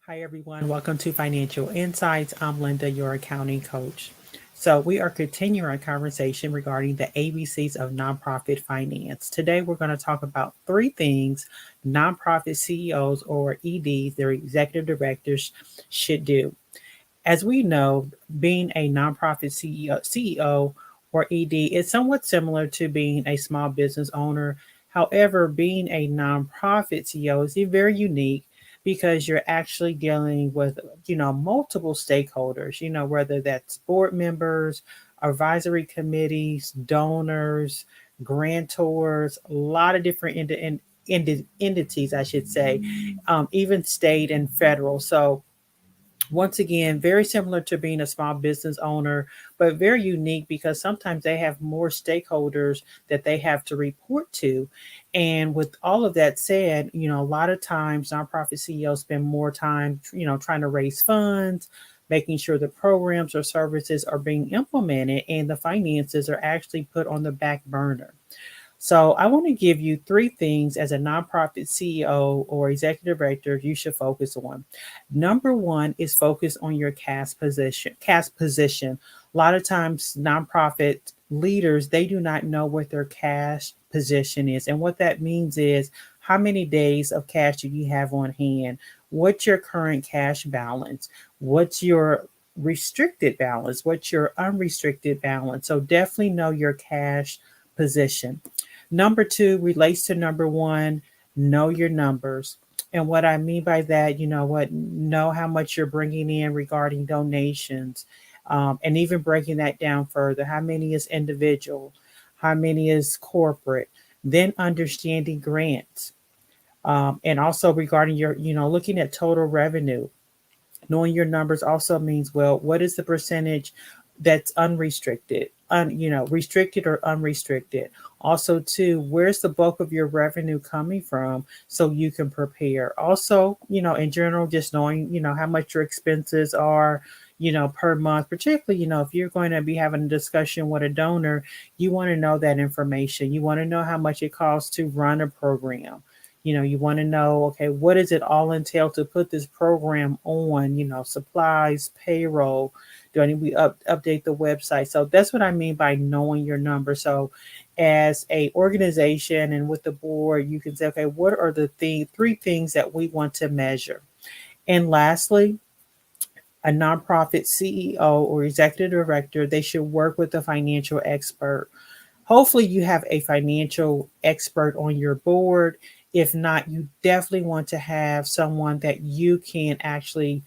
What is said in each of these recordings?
Hi, everyone. Welcome to Financial Insights. I'm Linda, your accounting coach. So, we are continuing our conversation regarding the ABCs of nonprofit finance. Today, we're going to talk about three things nonprofit CEOs or EDs, their executive directors, should do. As we know, being a nonprofit CEO or ED is somewhat similar to being a small business owner. However, being a nonprofit CEO is very unique because you're actually dealing with, multiple stakeholders, whether that's board members, advisory committees, donors, grantors, a lot of different entities, I should say, even state and federal. So, once again, very similar to being a small business owner, but very unique because sometimes they have more stakeholders that they have to report to. And with all of that said, a lot of times nonprofit CEOs spend more time, trying to raise funds, making sure the programs or services are being implemented and the finances are actually put on the back burner. So, I want to give you three things as a nonprofit CEO or executive director you should focus on. Number one is focus on your cash position. Cash position. A lot of times, nonprofit leaders they do not know what their cash position is, and what that means is how many days of cash do you have on hand? What's your current cash balance? What's your restricted balance? What's your unrestricted balance? So definitely know your cash position. Number two relates to number one, know your numbers. And what I mean by that, know how much you're bringing in regarding donations, and even breaking that down further. How many is individual? How many is corporate? Then understanding grants. And also regarding your, looking at total revenue. Knowing your numbers also means, well, what is the percentage that's unrestricted, restricted or unrestricted? Also, too, where's the bulk of your revenue coming from so you can prepare? Also, in general, just knowing, how much your expenses are, per month, particularly, if you're going to be having a discussion with a donor, you want to know that information. You want to know how much it costs to run a program. You want to know, okay, what does it all entail to put this program on? Supplies, payroll. Do I need to update the website? So that's what I mean by knowing your number. So, as a organization and with the board, you can say, okay, what are the three things that we want to measure? And lastly, a nonprofit CEO or executive director, they should work with a financial expert. Hopefully, you have a financial expert on your board. If not, you definitely want to have someone that you can actually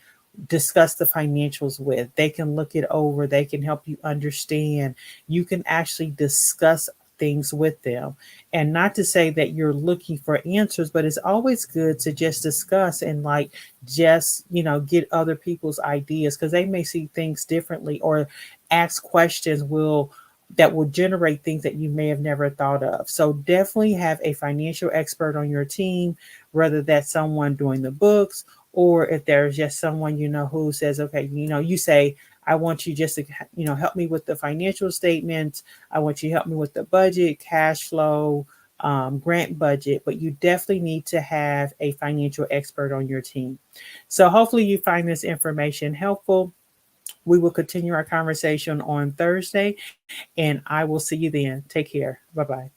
discuss the financials with. They can look it over, they can help you understand. You can actually discuss things with them. And not to say that you're looking for answers, but it's always good to just discuss and just, get other people's ideas because they may see things differently or ask questions that will generate things that you may have never thought of. So definitely have a financial expert on your team, whether that's someone doing the books or if there's just someone who says, okay, you say, I want you just to help me with the financial statements. I want you to help me with the budget, cash flow, grant budget, but you definitely need to have a financial expert on your team. So hopefully you find this information helpful. We will continue our conversation on Thursday, and I will see you then. Take care. Bye bye.